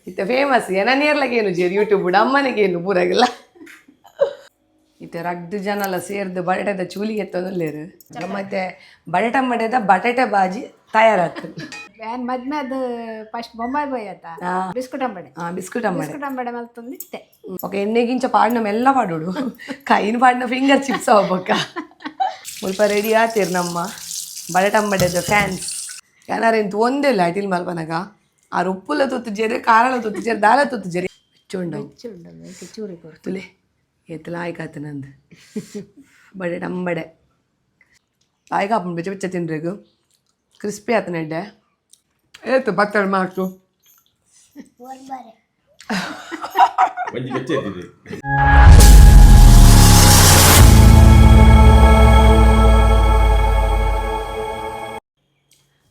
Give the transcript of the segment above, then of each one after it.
ಇತ್ತೆ famous ಏನನ್ನೇರ್ಲಗೇನು ಜೇರು YouTube ಅಮ್ಮನಿಗೇನು ಪೂರಾಗಿಲ್ಲ ಇತ್ತೆ ರಗ್ದು ಜನ ಎಲ್ಲ ಸೇರ್ದು ಬಟಾಟದ ಚೂಲಿಗೆ ಎತ್ತೊಂದುಲ್ಲೇರು ಮತ್ತೆ ಬಟಾಟ ಮಡೆದ ಬಟಾಟೆ ಬಾಜಿ ತಯಾರಾಗ್ತದೆ ಮದ್ಮೆ ಅದು ಫಸ್ಟ್ ಬೊಂಬಾಯಿ ಬೋಯತ್ತ ಬಿಸ್ಕುಟ್ ಅಂಬಡೆ ಬಿಸ್ಕುಟ್ ಅಂಬಡೆ ಮಲ್ತೊಂದಿತ್ತೆ ಓಕೆ ಎಣ್ಣೆಗಿಂಚ ಪಾಡ್ನ ಮೆಲ್ಲ ಪಾಡೋಡು ಕೈನ ಪಾಡ್ನ ಫಿಂಗರ್ ಚಿಪ್ಸ್ ಹೋಗ್ಬೇಕ ಸ್ವಲ್ಪ ರೆಡಿ ಆತೀರಿ ನಮ್ಮ ಬಟಾಟ ಅಂಬಡೆದ ಫ್ಯಾನ್ಸ್ ಏನಾರೇಂತ ಒಂದಿಲ್ಲ ಅಟಿಲ್ ಮಲ್ಪನಾಗ ಆ ಉಪ್ಪುಲ ತುತ್ತು ಜೇರಿ ಕಾರಳ ತುತ್ತು ಜೇರಿ ದಾಲ ತುತ್ತು ಜೇರಿ ಚೂರಿ ಕೊಡ್ತುಲೆ ಎತ್ತಲ ಆಯ್ಕಾತ ನಂದು ಬಟಾಟ ಅಂಬಡೆ ಆಯ್ಕಾಪನ್ ಬೆಚ್ಚ ಬೆಚ್ಚ ತಿನ್ಬೇಕು ಕ್ರಿಸ್ಪಿ ಆತನ ಎಡ್ಡೆ ಏತು ಬತ್ತಳ ಮಾರ್ಕ್ಸು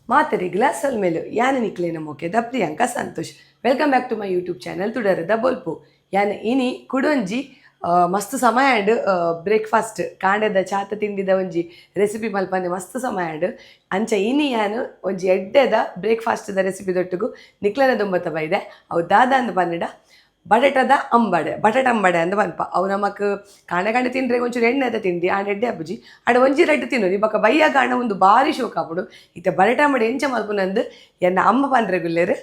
ಮಾತರಿ ಗ್ಲಾಸಲ್ ಮೇಲು ಯಾನ ನಿಕ್ಲೇನ ಮೋಕೆದ Priyanka Santosh welcome back to my YouTube channel ತುಡರದ ಬೊಲ್ಪು ಯಾನ ಇನಿ ಕುಡೊಂಜಿ ಮಸ್ತ್ ಸಮಯ ಆಂಡ್ ಬ್ರೇಕ್ಫಾಸ್ಟ್ ಕಾಂಡೆದ ಚಾತ ತಿಂಡಿದ ಒಂಜಿ ರೆಸಿಪಿ ಮಲ್ಪಂದೆ ಮಸ್ತ್ ಸಮಯ ಆಂಡ್ ಅಂಚ ಇನಿ ಯಾನು ಒಂಜಿ ಎಡ್ಡೆದ ಬ್ರೇಕ್ಫಾಸ್ಟ್ದ ರೆಸಿಪಿ ದೊಟ್ಟಿಗೂ ನಿಕ್ಲನ ದುಂಬತ್ತ ಬೈದೆ ಅವು ದಾದ ಅಂದ್ ಪನ್ನಡ ಬಟಾಟ ಅಂಬಡೆ ಅಂದ್ ಪನ್ಪ ಅವು ನಮಕ್ ಕಾಂಡೆ ತಿಂದ್ರೆ ಒಂಚೂರು ಎಣ್ಣೆದ ತಿಂಡಿ ಆಂಡ್ ಎಡ್ಡೆ ಅಪ್ಪುಜಿ ಆಡ ಒಂಜಿ ರೆಡ್ ತಿನ್ನೋದು ಇವಾಗ ಬಯ್ಯ ಕಾಂಡ ಒಂದು ಭಾರಿ ಶೋಕ್ ಆಪುಡು ಇತ್ತೆ ಬಟಾಟ ಅಂಬಡೆ ಎಂಚ ಮಲ್ಪುನಂದು ಎನ್ನ ಅಮ್ಮ ಪನ್ರೆ ಗುಲ್ಲೇರು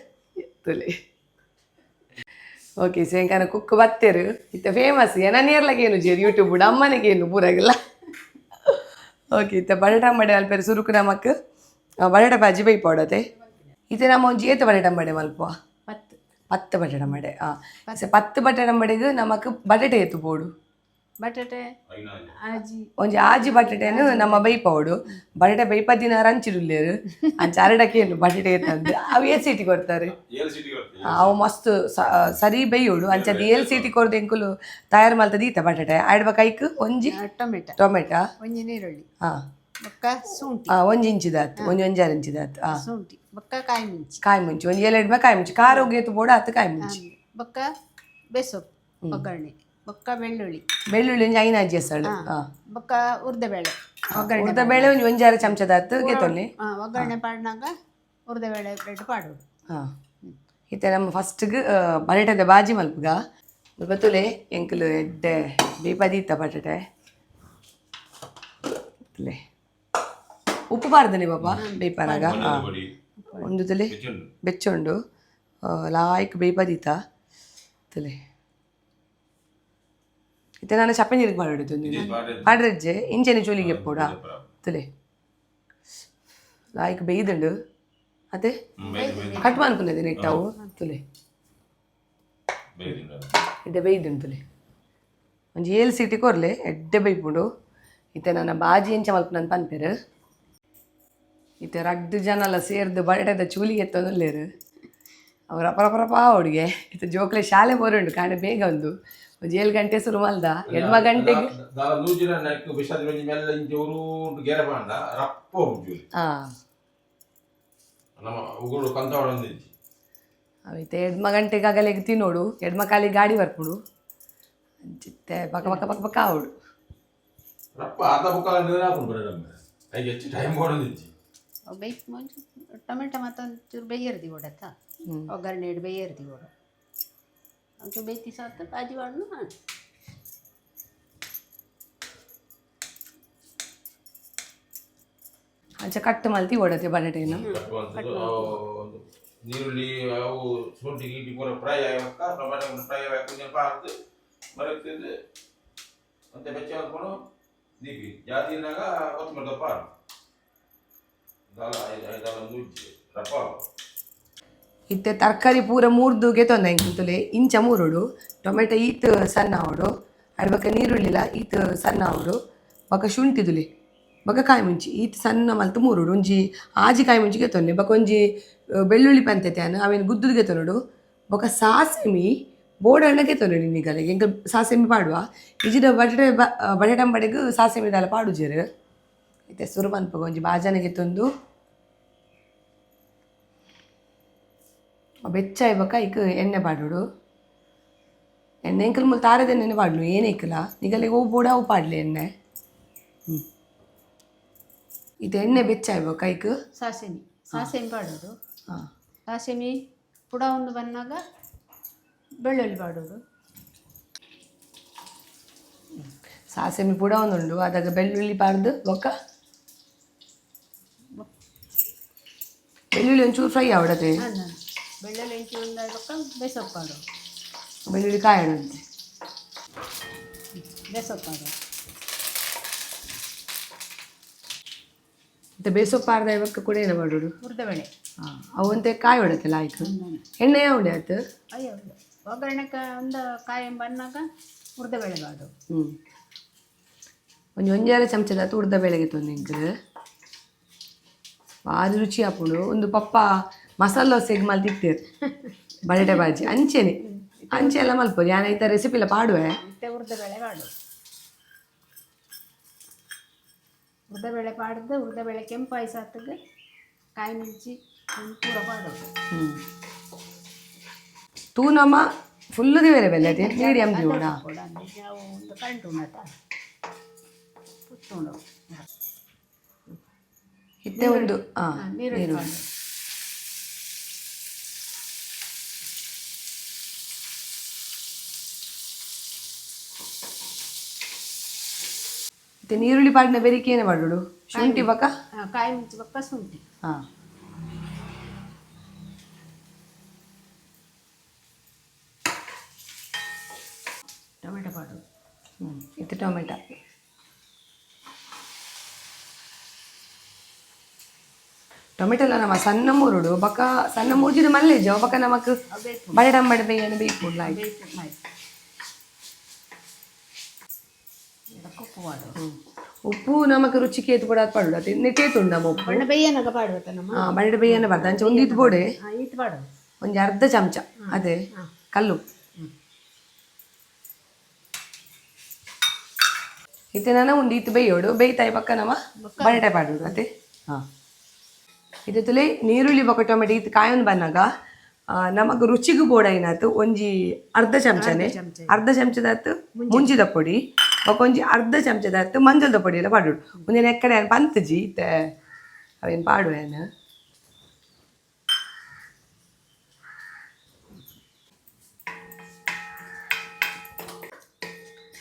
ತುಲೆ ಓಕೆ ಸೇಂಕನ ಕುಕ್ ಬತ್ತೇರು ಇತ್ತೆ ಫೇಮಸ್ ಏನನ್ನೇರ್ಲಗೇನು ಜೇರು ಯೂಟ್ಯೂಬ್ ಅಮ್ಮನಿಗೇನು ಪೂರಾಗಿಲ್ಲ ಓಕೆ ಇತ್ತೆ ಬಟಾಟ ಅಂಬಡೆ ಅಲ್ಪೇರು ಸುರುಕು ನಮಕ್ ಬಟಾಟ ಬಾಜಿ ಬೈ ಪೌಡತೆ ಇತ್ತೆ ನಮ್ಮ ಒಂಜಿ ಏತ ಬಟಾಟ ಅಂಬಡೆ ಮಲ್ಪುವ ಪತ್ತು ಬಟಾಟ ಅಂಬಡೆ ಪತ್ತು ಬಟಾಟ ಅಂಬಡೆಗ್ ನಮಕ್ ಬಟಾಟೆ ಎತ್ತು ಪೋಡು ಬಟಾಟೆ ಒಂಜಿ ಆಜಿ ಬಟಾಟೆನು ನಮ್ಮ ಬೈಪೋಡು ಬಟಾಟೆ ಬೈಪದಿನ ರಂಚಿಡುಲ್ಲೇರು ಅಂಚ ಅರಡಕ್ಕೇನು ಬಟಾಟೆ ಎತ್ತಂದು ಅವು ಏಲ್ ಸೀಟಿ ಕೊಡ್ತಾರೆ ಅವು ಮಸ್ತ್ ಸರಿ ಬೈಯೋಡು ಅಂಚದ ಏಲ್ ಸೀಟಿ ಕೊರ್ದು ಎಂಕುಲು ತಯಾರು ಮಲ್ತದ ಈತ ಬಟಾಟೆ ಆಡ್ಬೇಕ ಐಕ್ ಒಂಜಿ ಟೊಮೆಟೊ ಒಂಜಿ ನೀರುಳ್ಳಿ ಬೊಕ್ಕ ಶುಂಠಿ ಒಂಜಿ ಇಂಚಿದಾತ್ ಒಂಜಾರು ಇಂಚಿದಾತ್ ಶುಂಠಿ ಬೊಕ್ಕ ಕಾಯಿ ಮುಂಚಿ ಒಂಜಿ ಏಳೆಡ್ಮ ಕಾಯಿ ಮುಂಚಿ ಖಾರ ಹೋಗಿ ಬೋಡ ಹತ್ತು ಕಾಯಿ ಮುಂಚಿ ಬೊಕ್ಕ ಬೇಸೊಪ್ಪು ಒಗ್ಗರಣೆ ಬೊಕ್ಕ ಬೆಳ್ಳುಳ್ಳಿ ಒಂಜಿ ಐನ ಅಜ್ಜಿ ಹೆಸಳು ಬೊಕ್ಕ ಉರ್ದಬೇಳೆ ಉರ್ದಬೇಳೆ ಒಂಜಿ ಒಂಜಾರು ಚಮಚದಾತ್ ಗೆತ್ತೊಲ್ಲಿ ಒಗ್ಗರಣೆ ಪಾಡ್ನಾಗ ಉರ್ದಬೇಳೆ ಬ್ರೆಡ್ ಪಾಡೋಡು ಇತ್ತೆ ನಮ್ಮ ಫಸ್ಟ್ಗೆ ಬಟಾಟದ ಬಾಜಿ ಮಲ್ಪುಗ ಬತ್ತುಲೆ ಎಂಕುಲು ಎಡ್ಡೆ ಬೇಪದೀತ ಬಟಾಟೆ ಉಪ್ಪು ಬಾರ್ದನೆ ಬಾಬಾ ಬೇಪನಾಗ ಒಂದು ತಲೆ ಬೆಚ್ಚೊಂಡು ಲಾಯ್ಕ್ ಬೇಪದೀತ ತಲೆ ಇತ್ತೆ ನಾನು ಚಪ್ಪೆ ನೀರಿಗೆ ಮಾಡಿಡುದು ಪಾಡ್ರಜ್ಜೆ ಇಂಚೆನೆ ಚೂಲಿಗೆ ಎಪ್ಪೋಡ ತಲೆ ಲಾಯ್ಕ್ ಬೇಯ್ದುಂಡು ಅದೇ ಕಟ್ ಮಾಡ್ಕೊಂಡೆ ನೆಟ್ಟಾವು ತುಲೆ ಎಡ್ಡೆ ಬೇಯ್ದುಂಡು ತುಲೆ ಒಂಜಿ ಏಳು ಸೀಟಿ ಕೊರ್ಲೆ ಎಡ್ಡೆ ಬೈಪುಂಡು ಇತ್ತೆ ನನ್ನ ಬಾಜಿ ಎಂಚ ಮಲ್ಪನಂತ ಪನ್ಪೇರು ಇತ್ತೆ ರಗ್ದು ಜನ ಎಲ್ಲ ಸೇರ್ದು ಬಟಾಟದ ಚೂಲಿಗೆ ಎತ್ತೊಂದುಲ್ಲೇರು ಅವ್ರು ಅಪರಪರಪ ಹುಡುಗೆ ಇತ್ತೆ ಜೋಕ್ಲೆ ಶಾಲೆ ಬೋರುಂಡು ಕಾಂಡೆ ಬೇಗ ಒಂದು 7 ಗಂಟೆ ಶುರು ಮಲ್ದ 2 ಗಂಟೆಗೆ ಅವೈತೆ 2 ಗಂಟೆಗೆ ಆಗಲೆಗೆ ತಿನ್ನೋಡು 2 ಕಾಲಿಗೆ ಗಾಡಿ ಬರ್ಪುಡು ಅಂಚಿತ್ತೆ ಪಕ್ಕ ಪಕ್ಕ ಪಕ್ಕ ಪಕ್ಕ ಆವಡು ಟೊಮೆಟೊ ಮತ್ತೊಂಚೂರು ಬೇಯರ್ದಿ ಓಡತ್ತ ಒಗ್ಗರಣೆ ಇಡು ಬೇಯರ್ದಿ ಓಡು ಒಂಚೂರು ಬೇಯ್ತಿ ಸಾಕು ಬಾಜಿ ವಾಡ್ನು ಅಂಚ ಕಟ್ ಮಲ್ತಿ ಓಡತ್ತೆ ಬಟಾಟೆನ ನೀರುಳ್ಳಿ ಅವು ಶುಂಠಿ ಗೀಟಿ ಪೂರ ಫ್ರೈ ಆಗಕ್ಕ ಟೊಮೆಟೊ ಫ್ರೈ ಆಗಿ ಪಾರ್ದು ಮರಕ್ತಿದ್ದು ಮತ್ತೆ ಬೆಚ್ಚ ಹಾಕೊಂಡು ದೀಪಿ ಜಾತಿನಾಗ ಕೊತ್ತಂಬರಿ ದಪ್ಪ ರಪ್ಪ ಇತ್ತೆ ತರಕಾರಿ ಪೂರ ಮೂರ್ದು ಗೆತ್ತೊಂದ ಇಂಕುತ್ತಲೆ ಇಂಚ ಮೂರೋಡು ಟೊಮೆಟೊ ಈತ್ ಸಣ್ಣ ಆವಡು ಅಡ್ಬಕ್ಕ ನೀರುಳ್ಳಿಲ ಈತ್ ಸಣ್ಣ ಆವಡು ಬೊಕ್ಕ ಶುಂಠಿದುಲಿ ಬೊಕ್ಕ ಕಾಯಿ ಮುಂಚಿ ಈತ್ ಸಣ್ಣ ಮಲ್ತು ಮೂರೋಡು ಒಂಜಿ ಆಜಿ ಕಾಯಿ ಮುಂಚಿ ಗೆತ್ತೊಂಡೆ ಬೊಕ್ಕ ಒಂಜಿ ಬೆಳ್ಳುಳ್ಳಿ ಪಂತತೆ ಅನ್ನ ಅವೇನು ಗುದ್ದುದು ಗೆತ್ತೊನೋಡು ಬೊಕ್ಕ ಸಾಸೆಮಿ ಬೋಡಣ್ಣ ಗೆತ್ತೊನೋಡು ನಿಗಲೆ ಎಂಕ ಸಾಸೆಮಿ ಪಾಡುವ ಇಜಿದ ಬಟಾಟ ಅಂಬಡೆಗ್ ಸಾಸೆಮಿ ದಾಲ ಪಾಡು ಜೇರು ಇತ್ತೆ ಸುರು ಮನ್ಪಗ ಒಂಜಿ ಬಾಜನೆ ಗೆತ್ತೊಂದು ಬೆಚ್ಚ ಇವಾಗ ಈಗ ಎಣ್ಣೆ ಪಾಡೋಡು ಎಣ್ಣೆ ಎಂಕಲ್ ಮುಲ್ ತಾರದ ಎಣ್ಣೆ ಪಾಡ್ಲು ಏನೇಕಲ ನಿಗಲೆ ಹೂ ಬೋಡ ಹೂ ಪಾಡ್ಲಿ ಎಣ್ಣೆ ಇದು ಎಣ್ಣೆ ಬೆಚ್ಚ ಇವಾಗ ಸಾಸೆಮಿ ಪಾಡೋದು ಸಾಸೆಮಿ ಪುಡ ಒಂದು ಬಂದಾಗ ಬೆಳ್ಳುಳ್ಳಿ ಪಾಡೋದು. ಸಾಸಿವೆ ಪುಡ ಒಂದುಂಡು ಅದಾಗ ಬೆಳ್ಳುಳ್ಳಿ ಪಾಡ್ದು ಬೊಕ್ಕ ಬೆಳ್ಳುಳ್ಳಿ ಒಂಚೂರು ಫ್ರೈ ಆವಡತೆ ಬೆಳ್ಳುಳ್ಳಿ ಇಂಚು ಒಂದು ಬೊಕ್ಕ ಬೇಸೊಪ್ಪಾಡು. ಬೆಳ್ಳುಳ್ಳಿ ಕಾಯಡಂತೆ ಬೇಸೊಪ್ಪಾಡು. ಮತ್ತೆ ಬೇಸೊಪ್ಪು ಆರ್ದ ಇವಕ್ಕ ಕೂಡ ಏನು ಮಾಡೋದು ಹುರಿದಬೇಳೆ. ಹಾಂ ಅವಂತೆ ಕಾಯಿ ಹೊಡತ್ತೆ ಲಾಯ್ಕು ಎಣ್ಣೆ ಯಾವಡೆ ಆಯ್ತು ಅಯ್ಯೋ ಒಗ್ಗರಣೆ ಒಂದು ಕಾಯಿ ಬನ್ನಾಗ ಹುರಿದಬೇಳೆ ಪಾಡು. ಒಂಜಾರ ಚಮಚದ ತುರ್ದ ಬೆಳಗ್ಗೆ ತೊಂದಿಂಕ್ ಭಾರಿ ರುಚಿ ಹಾಪುಂಡು ಒಂದು ಪಪ್ಪ ಮಸಾಲ ಸೇಗ್ ಮಲ್ತಿತ್ತೇರು ಬಟಾಟೆ ಬಾಜಿ ಅಂಚೆನೆ ಅಂಚೆ ಎಲ್ಲ ಮಲ್ಪೋದು ಯಾನ ಈ ಥರ ರೆಸಿಪಿ ಎಲ್ಲ ಪಾಡುವೆ. ಮತ್ತೆ ಹುರಿದಬೇಳೆ ಪಾಡು. ಹುರಿದಬೇಳೆ ಪಾಡ್ದು ಹುರಿದಬೇಳೆ ಕೆಂಪಾಯಿ ಸಾತಿಗೆ ಕಾಯಿ ಮಿಂಚಿ ಪೂರ ಪಾಡೋದು. ತೂ ನಮ್ಮ ಫುಲ್ಲು ದಿವೇರೆ ಬೆಲೆ ಅದೇ ಮೀಡಿಯಮ್ ಜೋಡ ನಾವು ಒಂದು ಕರೆಂಟ್ ಉಣ್ಣತ ಪುತ್ತುಂಡು ಇತ್ತೆ ಒಂದು ನೀರು ಮತ್ತೆ ನೀರುಳ್ಳಿ ಪಾಡಿನ ಬೆರಿಕೆ ಏನೇ ಮಾಡೋಡು ಶುಂಠಿ ಬಕ್ಕ ಕಾಯಿ ಮಿಂಚಿ ಬಕ್ಕ ಶುಂಠಿ. ಹಾಂ ಟೊಮೆಟೊ ಪಾಡು. ಇದು ಟೊಮೆಟೊ ಟೊಮೆಟೊ ನಮ್ಮ ಸಣ್ಣ ಮೂರುಡು ಬಕ್ಕ ಸಣ್ಣ ಮೂರ್ಜಿದ ಮಲ್ಲೇಜ ಬಕ್ಕ ನಮಕ್ ಬಡಡ ಅಂಬಡೆ ಬೇಯನ ಬೇಕು ಲಾಯ್ಕ್ ಉಪ್ಪು ಪಾಡು. ಉಪ್ಪು ನಮಕ್ ರುಚಿಗೆ ಏತು ಪಡೋದು ಪಡುಡು ಅದು ನೆಟ್ಟೇತುಂಡು ನಮ್ಮ ಉಪ್ಪು ಬಣ್ಣ ಬೇಯನಾಗ ಪಾಡುತ್ತ ನಮ್ಮ ಬಡಡ ಬೇಯನ ಬರ್ದ ಅಂಚೆ ಒಂದು ಇದು ಬೋಡೆ ಈತ್ ಪಾಡು ಒಂದು ಅರ್ಧ ಚಮಚ ಅದೇ ಕಲ್ಲು ಇತ್ತೆ ನಾನು ಒಂದು ಈತು ಬೇಯೋಡು ಬೇಯ್ತಾಯಿ ಪಕ್ಕ ನಮ್ಮ ಬಟಾಟೆ ಪಾಡೋಡು ಅದೇ ಹಾಂ ಇದು ತುಲೆ ನೀರುಳ್ಳಿ ಬೊಕ್ಕ ಟೊಮೆಟೊ ಇದು ಕಾಯೊಂದು ಬಂದಾಗ ನಮಗೆ ರುಚಿಗೂ ಬೋಡ ಏನಾಯ್ತು ಒಂಜಿ ಅರ್ಧ ಚಮಚದಾತು ಮುಂಚಿದ ಪೊಡಿ ಒಂಜಿ ಅರ್ಧ ಚಮಚದಾತು ಮಂಜಲ್ದ ಪೊಡಿ ಎಲ್ಲ ಪಾಡೋಡು ಒಂದಿನ ಎಕ್ಕಡೆ ಏನು ಪಂತಜಿ ಇತ್ತೆ ಅವೇನು ಪಾಡು ಏನು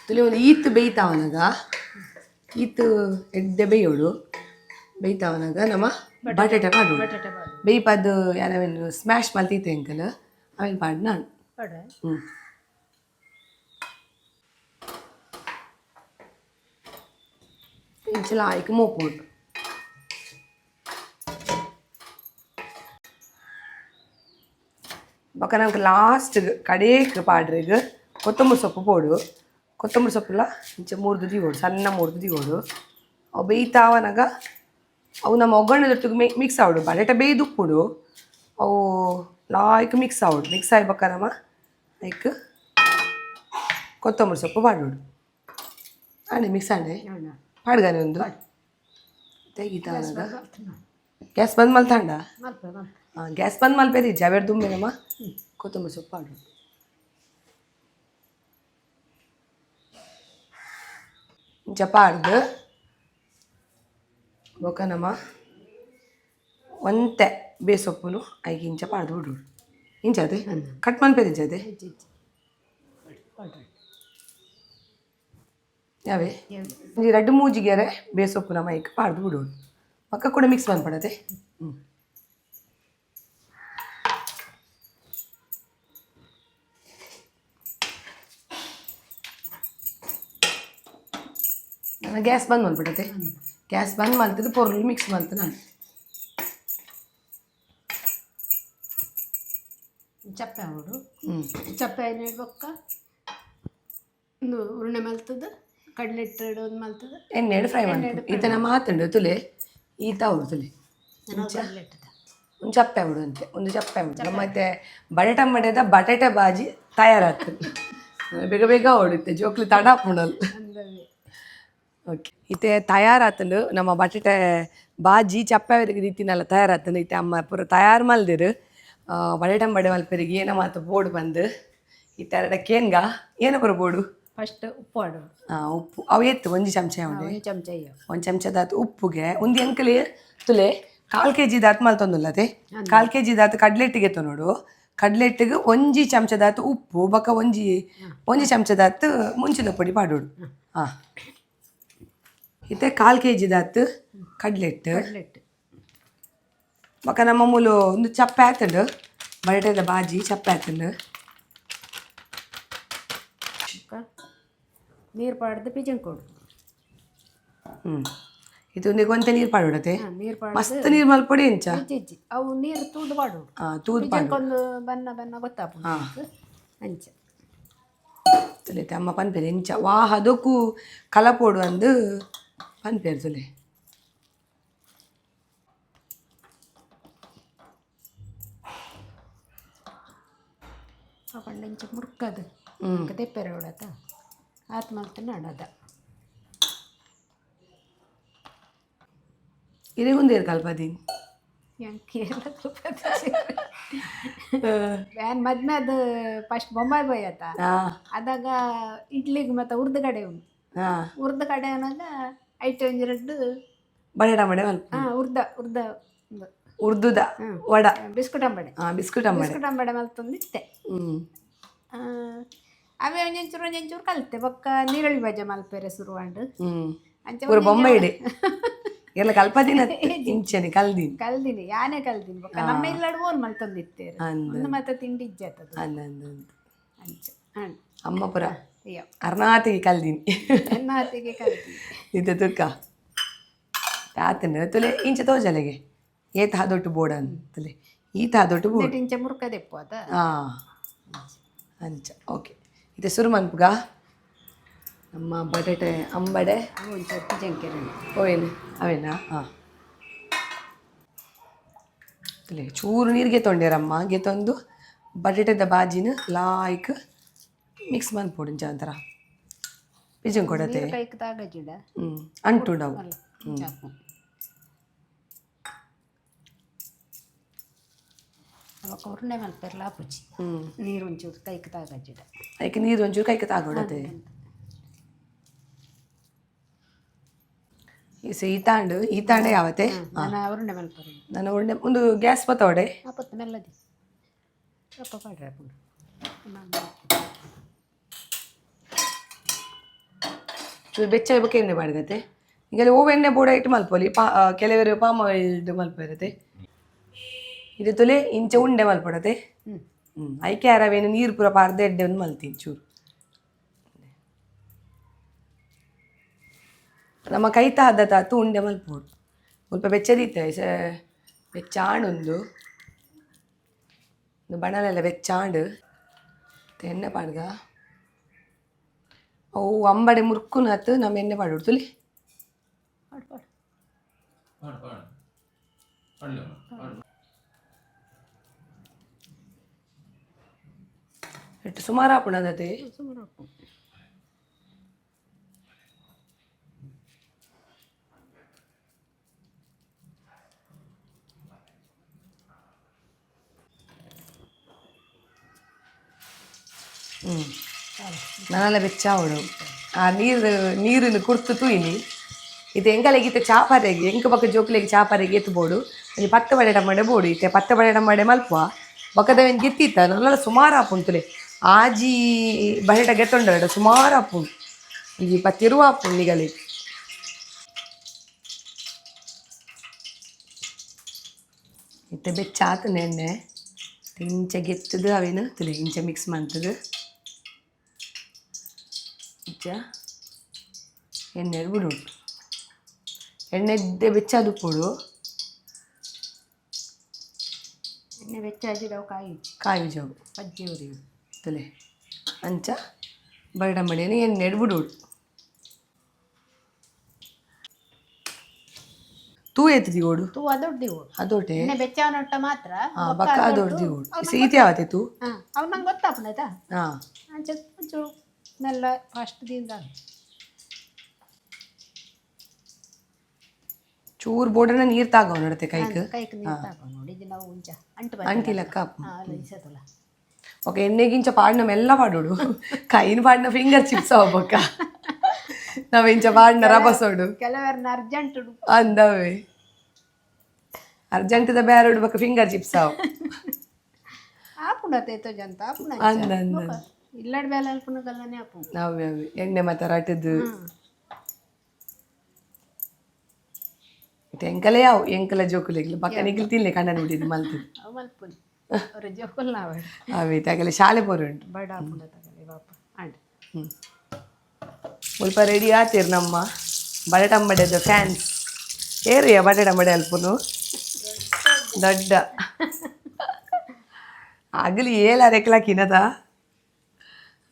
ತುಲೆ ಒಂದು ಈತು ಬೇಯ್ತಾವನಾಗ ಈತು ಎಡ್ಡೆ ಬೇಯೋಡು ಬೇಯ್ತಾವನಾಗ ನಮ್ಮ ಬಟಾಟೆ ಪಾಡು ಬೇಯ್ಪದ್ದು ಯಾರವೇನು ಸ್ಮ್ಯಾಶ್ ಮಲ್ತೈತೆ ಅಂಕಲ್ ಅವೇನು ಪಾಡು ನಾನು ಇಂಚಲ ಆಯ್ಕೆ ಮೋಪೋಡು ಬೊಕ್ಕ ನಮ್ಗೆ ಲಾಸ್ಟ್ ಕಡೇಕ್ ಪಾಡ್ರೆಗ್ ಕೊತ್ತಂಬರಿ ಸೊಪ್ಪು ಪೋಡು ಕೊತ್ತಂಬರಿ ಸೊಪ್ಪುಲ ಇಂಚೆ ಮೂರ್ದು ದಿಗೋಡು ಸಣ್ಣ ಮೂರ್ದು ದಿಗೋಡು ಅವು ಬೇಯ್ತಾವನಾಗ ಅವು ನಮ್ಮ ಒಗ್ಗರಣೆದೊಟ್ಟಿಗೆ ಮಿಕ್ಸ್ ಆವಡು ಬಟಾಟೆ ಬೇಯ್ದು ಉಪ್ಪುಡು ಅವು ಲಾಯ್ಕ್ ಮಿಕ್ಸ್ ಆವಡು ಮಿಕ್ಸ್ ಆಗ್ಬೇಕ ನಮ್ಮ ಲೈಕ್ ಕೊತ್ತಂಬರಿ ಸೊಪ್ಪು ಪಾಡೋಡು ಆಣೆ ಮಿಕ್ಸ್ ಆಣೆ ಪಾಡ್ಗಾನೆ ಒಂದು ತೆಗಿತಾವನಾಗ ಗ್ಯಾಸ್ ಬಂದ್ ಮಲ್ತಾಂಡ ಹಾಂ ಗ್ಯಾಸ್ ಬಂದ್ ಮಲ್ಪೇರಿ ಜಾವೇರ್ ದುಂಬೆ ನಮ್ಮ ಕೊತ್ತಂಬರಿ ಸೊಪ್ಪು ಪಾಡೋಡು ಇಂಚ ಪಾಡ್ದು ಬೊಕ ನಮ್ಮ ಒಂತೆ ಬೇಸೊಪ್ಪುನು ಐಗೆ ಇಂಚ ಪಾಡ್ದು ಬಿಡು ಇಂಚದೆ ಕಟ್ ಮನ್ಪೇರಿ ಇಂಚದೆ ಯಾವೇ ಒಂಜಿ 2-3 ಗೆರೆ ಬೇಸೊಪ್ಪು ನಮ್ಮ ಐಗೆ ಪಾಡ್ದು ಬಿಡೋಡು ಪಕ್ಕ ಕೂಡ ಮಿಕ್ಸ್ ಬಂದ್ಪಡದೆ ನಾನು ಗ್ಯಾಸ್ ಬಂದ್ ಮಾಡ್ಬಿಡತ್ತೆ ಗ್ಯಾಸ್ ಬಂದ್ ಮಾಡ್ತಿದ್ದು ಪೊರ್ಲು ಮಿಕ್ಸ್ ಮಾಡ್ತೆ ನಾನು ಚಪ್ಪೆ ಅವಡು ಚಪ್ಪೆ ಇಡ್ಬೇಕ ಒಂದು ಉರುಣೆ ಮಲ್ತದ ಕಡಲೆ ಇಟ್ಟು ಒಂದು ಮಲ್ತದ ಎಣ್ಣೆ ಫ್ರೈ ಮಾಡಿ ಈತ ನಮ್ಮ ಹಾತುಂಡು ತುಲೆ ಈತ ಅವಡು ತುಲೆ ಒಂದು ಚಪ್ಪೆ ಅವಡು ಅಂತೆ ಒಂದು ಚಪ್ಪೆ ಅವಡು ಮತ್ತೆ ಬಟಾಟೆ ಅಂಬಡೆದ ಬಟಾಟೆ ಬಾಜಿ ತಯಾರಾಗ್ತದೆ ಬೇಗ ಬೇಗ ಹೊಡುತ್ತೆ ಜೋಕ್ಲಿ ತಡ ಹಾಪುಂಡಲ್ಲ ಓಕೆ ಇತ್ತೆ ತಯಾರಾತಂಡು ನಮ್ಮ ಬಟಾಟೆ ಬಾಜಿ ಚಪ್ಪೆವರೆಗೆ ರೀತಿನೆಲ್ಲ ತಯಾರಾತಂಡು ಇತ್ತೆ ಅಮ್ಮ ಪೂರ ತಯಾರು ಮಲ್ದಿರು ಬಟಾಟೆ ಅಂಬಡೆ ಮಲ್ಪೆರಿಗೆ ಏನ ಮಾತು ಬೋರ್ಡು ಬಂದು ಇತ್ತೆ ಎರಡಕ್ಕೇನ್ಗ ಏನ ಪೂರ ಬೋರ್ಡು ಫಸ್ಟ್ ಉಪ್ಪು ಆಡು ಉಪ್ಪು ಅವು ಎತ್ತು ಒಂಜಿ ಚಮಚ ಅವಡೆ ಒಂದು ಚಮಚದಾತು ಉಪ್ಪುಗೆ ಒಂದು ಅಂಕಲಿ ತುಲೆ 1/4 kg ದಾತು ಮಲ್ತೊಂದುಲ್ಲ ಅದೇ 1/4 kg ದಾತು ಕಡ್ಲೆಟ್ಟಿಗೆ ನೋಡು ಕಡ್ಲೆಟ್ಟಿಗೆ ಒಂಜಿ ಚಮಚದಾತು ಉಪ್ಪು ಬೊಕ್ಕ ಒಂಜಿ ಚಮಚದಾತು ಮುಂಚಿನ ಪೊಡಿ ಪಾಡೋಡು ಹಾಂ ಇತ್ತೆ 1/4 kg ಕಡ್ಲೆಟ್ಟು ಬೊಕ್ಕ ನಮ್ಮ ಮೂಲು ಒಂದು ಚಪ್ಪೆ ಆತಂಡು ಬಟಾಟೆದ ಬಾಜಿ ಚಪ್ಪೆ ಆತಂಡು ನೀರು ಪಾಡ್ದು ಪಿಜನ್ ಕೊಡು ಇದು ಒಂದು ಗೊಂತೆ ನೀರು ಪಾಡೋಡತೆ ನೀರು ಮಸ್ತ್ ನೀರು ಮಲ್ಪೊಡಿ ಎಂಚ ಅವು ನೀರು ತೂದು ಪಾಡು ತೂದು ಪಿಜನ್ಕೊಂದು ಬನ್ನ ಗೊತ್ತಾಪು ಅಂಚ ತುಲೆ ಅಮ್ಮ ಪನ್ಪೇರು ಎಂಚ ವಾಹ ಅದಕ್ಕೂ ಕಲಪೋಡು ಅಂದು ಪನ್ಪೇರು ತುಲೆ ಪಂಡ ಇಂಚ ಮುರ್ಕದು ತೆಪ್ಪೆರೆ ಹೊಡತ ಆತ್ ಮಾಡ್ತಾನೆ ಅಡದ ಇರಿಗುಂದೇರು ಕಲ್ಪದಿ ವ್ಯಾನ್ ಮದ್ಮೆ ಅದು ಫಸ್ಟ್ ಬೊಂಬಾಯಿ ಬೈಯತ್ತ ಅದಾಗ ಇಡ್ಲಿಗೆ ಮತ್ತೆ ಉರ್ದು ಕಡೆ ಉಂಟು ಉರ್ದು ಕಡೆ ಅನ್ನಾಗ ಐಟು ಒಂಜಿ ಎರಡು ಬಟಾಟ ಮಡೆ ಮಲ್ಪ ಉರ್ದುದ ವಡ ಬಿಸ್ಕುಟ್ ಅಂಬಡೆ ಮಲ್ತೊಂದಿತ್ತೆ ಅವೇ ಒಂಚೂರು ಕಲಿತೆ ಬೊಕ್ಕ ನೀರುಳ್ಳಿ ಬಜ್ಜೆ ಮಲ್ಪೆರೆ ಶುರುವಾಂಡು ಪೂರ ಬೊಂಬೆ ಇಡೆ ಎಲ್ಲ ಕಲ್ಪದಿನ ಇಂಚನೆ ಕಲ್ದಿನಿ ಯಾನೇ ಕಲ್ದಿನಿ ಬೊಕ್ಕ ನಮ್ಮ ಇಲ್ಲಾಡು ಓನ್ ಮಲ್ತೊಂದಿತ್ತೇರು ಒಂದು ಮತ್ತೆ ತಿಂಡಿ ಇಜ್ಜತ್ತದು ಅಂಚೆ ಅಮ್ಮ ಪುರ ಅರ್ನಾತಿಗೆ ಕಲ್ದಿನಿ ಎನ್ನಾತಿಗೆ ಕಲ್ದಿನಿ ಇದು ತುಕ್ಕ ತಾತನ ತುಲೆ ಇಂಚ ತೋಜಲೆಗೆ ಏತ ಹದೊಟ್ಟು ಬೋಡ ಅಂತಲೆ ಈತ ಹದೊಟ್ಟು ಬೋಡ ಇಂಚ ಮುರ್ಕದೆಪ್ಪು ಅದ ಅಂಚ ಓಕೆ ಇದು ಸುರು ಮನ್ಪುಗ ನಮ್ಮ ಬಟಾಟೆ ಅಂಬಡೆ ಒಂಚೂರು ಜಂಕೆರೆ ಓವೇನು ಅವೇನಾ ಹಾಂ ತುಲೆ ಚೂರು ನೀರಿಗೆ ತೊಂಡ್ಯಾರಮ್ಮ ಗೆತ್ತೊಂದು ಬಟಾಟೆದ ಬಾಜಿನ ಲಾಯ್ಕ್ ಮಿಕ್ಸ್ ಮನ್ಪೋಡು ಇಂಚ ಒಂಥರ ಪಿಜನ್ ಕೊಡತೆ ಅಂಟುಂಡವು ಉರುಂಡೆ ಮಲ್ಪೆರ್ಲ ಪುಚ್ಚಿ ನೀರು ಒಂಚೂರು ಕೈಗೆ ತಾಗಜ್ಜಿಡ ಅದಕ್ಕೆ ನೀರು ಒಂಚೂರು ಕೈಗೆ ತಾಗೋಡತೆ ಈತಾಂಡೆ ಯಾವತ್ತೆ ಉರುಂಡೆ ಮಲ್ಪೆರ್ ನಾನು ಉಂಡೆ ಒಂದು ಗ್ಯಾಸ್ ಬತ್ತವಡೆ ಆಪತ್ತು ಮೆಲ್ಲದಿ ಸ್ವಲ್ಪ ಪಾಡ್ರೆ ಚೂರು ಬೆಚ್ಚ ಬಗ್ಗೆ ಎಣ್ಣೆ ಬಾಡ್ಗತ್ತೆ ಈಗ ಓವ್ ಎಣ್ಣೆ ಬೋಡ ಇಟ್ಟು ಮಲ್ಪೊಲಿ ಕೆಲವರು ಪಾಮ್ ಆಯಿಲ್ ಮಲ್ಪಿರತ್ತೆ ಇದು ತುಲೆ ಇಂಚ ಉಂಡೆ ಮಲ್ಪಡತೆ ಐಕೆ ಅರವೇನು ನೀರು ಪೂರ ಪಾರ್ದೆ ಎಡ್ಡೆ ಒಂದು ಮಲ್ತೀನಿ ಚೂರು ನಮ್ಮ ಕೈತ ಹದ ತಾತು ಉಂಡೆ ಮಲ್ಪೋಡು ಸ್ವಲ್ಪ ಬೆಚ್ಚದೀತೆ ಬೆಚ್ಚಾಂಡು ಒಂದು ಬಣಲೆಲ್ಲ ಬೆಚ್ಚಾಂಡು ಎಣ್ಣೆ ಪಾಡ್ಗ ಅವು ಅಂಬಡೆ ಮುರ್ಕುನತ್ತು ನಮ್ಮ ಎಣ್ಣೆ ಪಾಡೋಡು ತುಲಿ ಸುಮಾರು ಆಪುಣದತೆ ನನ್ನೆಲ್ಲ ಬೆಚ್ಚಾವಡು ಆ ನೀರಿನ ಕುರ್ತು ತೂಯಿನಿ ಇದು ಎಂಕಲೆಗಿತ್ತೆ ಚಾಪರೆಗೆ ಎಂಕ ಪಕ್ಕ ಜೋಕ್ಲೆಗೆ ಚಾಪರೆಗೆ ಎತ್ತುಬೋಡು ಅಲ್ಲಿ 10 ಬಡೆಟ ಮಡೆ ಬೋಡು ಇತ್ತೆ 10 ಬಡೆಟ ಮಡೆ ಮಲ್ಪುವ ಬೊಕ್ಕದವೇನು ಗೆತ್ತಿತ್ತ ನನ್ನೆಲ್ಲ ಸುಮಾರು ಆಪುಂತುಲೆ ಆಜಿ ಬಡೆಟ ಗೆತ್ತೊಂಡ ಸುಮಾರು ಆಪುಂಡು ಈ 10 ಆಪುಂಡು ನಿಗಲಿ ಇತ್ತೆ ಬೆಚ್ಚಾತು ಎಣ್ಣೆ ಇಂಚ ಗೆತ್ತದು ಅವೇನು ತುಲೆ ಇಂಚ ಮಿಕ್ಸ್ ಮಾಡ್ತದು ಇಂಚ ಎಣ್ಣೆ ಬಿಡು ಎಣ್ಣೆದ್ದೆ ಬೆಚ್ಚಾದು ಪೋಡು ಎಣ್ಣೆ ಬೆಚ್ಚಾಜಿಡವು ಕಾಯಿ ಜಾವು ಅಜ್ಜಿ ಉರಿ ತುಲೆ ಅಂಚ ಬರಡ ಮಡಿಯನ್ನು ಎಣ್ಣೆ ಬಿಡು ತೂ ಎತ್ತಿದಿ ಓಡು ತೂ ಅದೊಡ್ಡಿ ಓಡು ಅದೊಟ್ಟೆ ಎಣ್ಣೆ ಬೆಚ್ಚವನೊಟ್ಟ ಮಾತ್ರ ಬಕ್ಕ ಅದೊಡ್ದಿ ಓಡು ಸೀತಿ ಯಾವತ್ತೆ ತೂ ಅವು ನಂಗೆ ಗೊತ್ತಾಪುಣಾಯ್ತಾ ಹಾಂ ಅಂಚೆ ಒಂಚೂರು ಮೆಲ್ಲ ಫಾಸ್ಟ್ ದಿಂದ ಚೂರು ಬೋಡನ ನೀರು ತಾಗವ ನಡತೆ ಕೈಗೆ ನೀರು ತಾಕೋ ನೋಡಿ ಇದು ನಾವು ಉಂಚ ಅಂಟಿಲಕ್ಕ ಇಸತಲ್ಲ ఒక ఎన్నెగించ పాడిన మెల్ల పాడు కైని పాడిన ఫింగర్ చిప్స్ అవ్వక నవ్వించ పాడిన రబసోడు ಕೆಲವರನ್ನ ಅರ್ಜೆಂಟ್ ಅಂದವೆ ಅರ್ಜೆಂಟ್ ದ ಬೇರೆ ಉಡ್ಬೇಕು ಫಿಂಗರ್ ಚಿಪ್ಸ್ ಅವು ಆಪುಣತೆ ಎತ್ತೋ ಜಂತ ಆಪುಣ ಅಂದ ಇಲ್ಲಡ್ ಬೇಲೆ ಅಲ್ಪನ ಕಲ್ಲನೆ ಆಪು ಅವೆ ಅವೆ ಎಣ್ಣೆ ಮತ್ತೆ ರಟದು ಇದು ಎಂಕಲೆ ಯಾವ ಎಂಕಲ ಜೋಕುಲೆಗ್ಲು ಪಕ್ಕ ನಿಗಿಲ್ ತಿನ್ಲೆ ಕಣ್ಣ ನೋಡಿದ್ದು ಮಲ್ತಿದ್ದು ಅವು ಮಲ್ಪುನಿ ಅವ್ರ ಜೋಕುಲ್ ನಾವೇ ಅವೆ ತಗಲೆ ಶಾಲೆ ಪೋರು ಉಂಟು ಬಡ ಆಪುಣ ತಗಲಿ ಬಾಪ ಆಂಡ್ ಸ್ವಲ್ಪ ರೆಡಿ ಆತೀರಿ ನಮ್ಮ ಬಟಾಟೆ ಅಂಬಡೆದ ಫ್ಯಾನ್ಸ್ ಏರಿಯ ಬಟಾಟೆ ಅಂಬಡೆ ಅಲ್ಪನು ದೊಡ್ಡ ಆಗಲಿ ಏಲ ರೆಕ್ಲಾಕಿನದ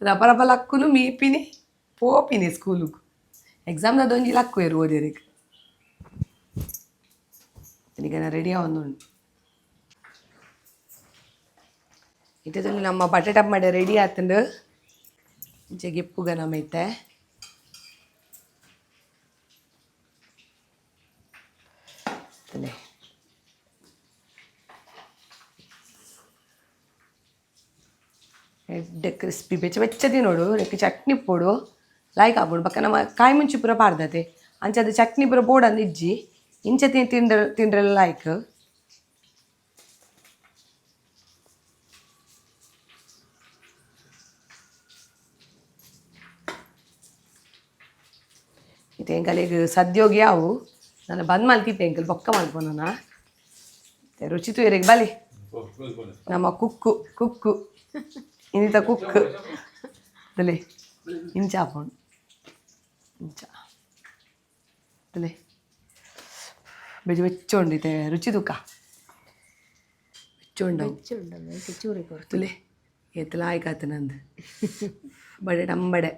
ರಪ ರಪ ಲಕ್ಕುನು ಮೀಪಿನಿ ಪೋಪಿನಿ ಸ್ಕೂಲಿಗೆ ಎಕ್ಸಾಮ್ನ ದೊಂಜಿ ಲಕ್ಕು ಇರು ಓದಿರಿಗೆ ಈಗ ರೆಡಿ ಆವೊಂದುಂಡು ಇಟ್ಟದಲ್ಲಿ ನಮ್ಮ ಬಟಾಟೆ ಅಂಬಡೆ ರೆಡಿ ಆತಂಡು ಜಗೆಪ್ಪುಗ ನಮೈತೆ ಎಡ್ಡೆ ಕ್ರಿಸ್ಪಿ ಬೆಚ್ಚ ಬೆಚ್ಚದಿ ನೋಡು ರೆಕ್ಕೆ ಚಟ್ನಿ ಪೋಡು ಲಾಯ್ಕ್ ಆಗ್ಬೋಡು ಪಕ್ಕ ನಮ್ಮ ಕಾಯಿ ಮುಂಚಿ ಪೂರ ಪಾಡ್ದತೆ ಅಂಚದ ಚಟ್ನಿ ಪೂರ ಬೋರ್ಡ್ ಅಂದ ಇಜ್ಜಿ ಇಂಚ ತಿಂಡ್ರೆಲ್ಲ ಲಾಯ್ಕ್ ಇದು ಎಂಕಲಿಗೆ ಸದ್ಯೋಗಿ ಯಾವು ನಾನು ಬಂದ್ ಮಲ್ತಿದ್ದೆ ಎಂಕಲ್ ಬೊಕ್ಕ ಮಲ್ಪೋನ ರುಚಿ ತುಯರಿಗೆ ಬಲಿ ನಮ್ಮ ಕುಕ್ಕು ಇಂಥ ಕುಕ್ ತಲೆ ಇಂಚ ಹಾಕೊಂಡು ಇಂಚ ತಲೆ ಬೆಜ ಬೆಚ್ಚೊಂಡಿತೆ ರುಚಿ ತುಕ್ಕ ಬೆಚ್ಚೊಂಡ ಚೂರಿ ಕೊಡ್ತು ತುಲೆ ಎತ್ತಲ ಆಯ್ಕಾತ ನಂದು ಬಡೆ ಅಂಬಡೆ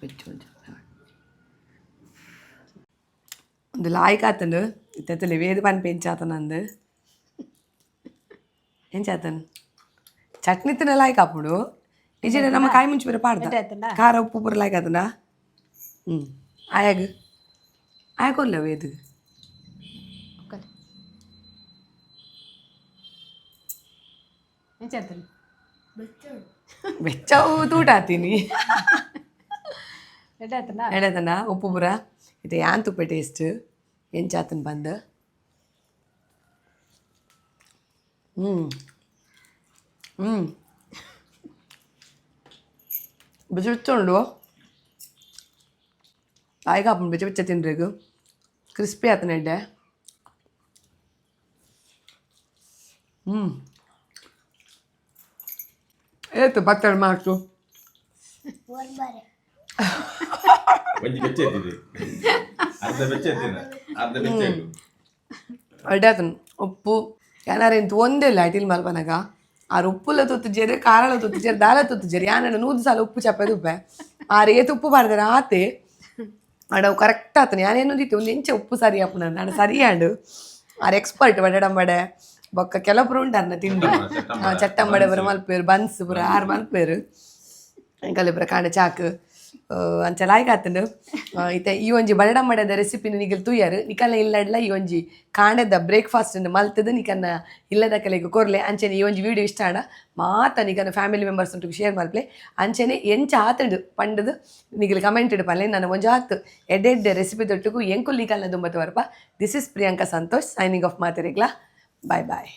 ಬೆಚ್ಚೊಂಡ ಒಂದು ಲಾಯ್ಕಾತನು ಇತ್ತಲೆ ವೇದ ಪನ್ ಪೆಂಚಾತ ನಂದು ఎంచేతను చట్నీ తినలాయి అప్పుడు నిజంగా నమ్మ కాయ ముంచి మీరు పాడతా కార ఉప్పు పూరలాయి కదనా ఆయాగు ఆయాకోలేవు ఏది ಬೆಚ್ಚವು ತೂಟ ತಿನಿ ಎಡತನ ಉಪ್ಪು ಪುರ ಇದು ಯಾನ್ ತುಪ್ಪ ಟೇಸ್ಟ್ ಎಂಚಾತನ್ ಬಂದು ಬೆಚ್ಚ ಬೆಚ್ಚ ಉಂಡು ಆಯ್ಗ ಹಾಕೊಂಡು ಬೆಚ್ಚ ಬೆಚ್ಚ ತಿನ್ಬೇಕು ಕ್ರಿಸ್ಪಿ ಆತನ ಎಡ್ಡೆ ಏತು ಬತ್ತಳು ಮಾತು ಅಡ್ಡಾತನು ಉಪ್ಪು ಏನಾರ ಇಂತ ಒಂದೇ ಇಲ್ಲ ಐಟಿಲ್ ಮಲ್ಪನಾಗ ಆರು ಉಪ್ಪುಲ ತುತ್ತು ಜೇರಿ ಕಾರಳ ತುತ್ತು ಜೇರಿ ದಾಲ ತುತ್ತು ಜೇರಿ ಯಾನ 100 ಸಾಲ ಉಪ್ಪು ಚಪ್ಪದು ಉಪ್ಪೆ ಆರು ಏತು ಉಪ್ಪು ಬಾರ್ದಾರೆ ಆತೆ ಅಡವು ಕರೆಕ್ಟ್ ಆತನ ಯಾನೇನು ದಿತ್ತು ಒಂದು ಇಂಚೆ ಉಪ್ಪು ಸರಿ ಅಪ್ಪು ನಾನು ಸರಿ ಆಡು ಆರು ಎಕ್ಸ್ಪರ್ಟ್ ಬಡಡಂಬಡೆ ಬೊಕ್ಕ ಕೆಲವೊಬ್ರು ಉಂಟನ್ನ ತಿಂಡಿ ಚಟ್ಟಂಬಡೆ ಬರ ಮಲ್ಪೇರು ಬನ್ಸ್ ಪುರ ಆರು ಮಲ್ಪೇರು ಕಲಿಬ್ರ ಕಾಂಡ ಚಾಕು ಅಂಚ ಲಾಯ್ಕ್ ಆತಂಡು ಇತ್ತೆ ಈ ಒಂಜಿ ಬಡಡಂಬಡದ ರೆಸಿಪಿನ ನಿಗಲ್ ತೂಯರು ನಿಕಲ್ನ ಇಲ್ಲಡ್ಲ ಈ ಒಂಜಿ ಕಾಂಡದ ಬ್ರೇಕ್ಫಾಸ್ಟ್ ಮಲ್ತದು ನಿಕನ್ನ ಇಲ್ಲದ ಕಲೆಗೆ ಕೊರ್ಲೆ ಅಂಚೆನೆ ಈ ಒಂಜಿ ವಿಡಿಯೋ ಇಷ್ಟ ಆಡ ಮಾತ ನಿಕನ್ನ ಫ್ಯಾಮಿಲಿ ಮೆಂಬರ್ಸ್ ಉಂಟು ಶೇರ್ ಮಲ್ಪಲೆ ಅಂಚೆನೆ ಎಂಚ ಆತಂಡು ಪಂಡದು ನಿಗಲ್ ಕಮೆಂಟ್ ಇಡು ಪಲ್ಲೆ ನಾನು ಒಂಜಿ ಆತು ಎಡ್ಡೆ ರೆಸಿಪಿ ತೊಟ್ಟುಗು ಎಂಕುಲ್ ನಿಕಲ್ನ ದುಂಬತ್ತು ವರಪ this is Priyanka Santosh signing off ಮಾತೆರೆಗ್ಲಾ ಬಾಯ್ ಬಾಯ್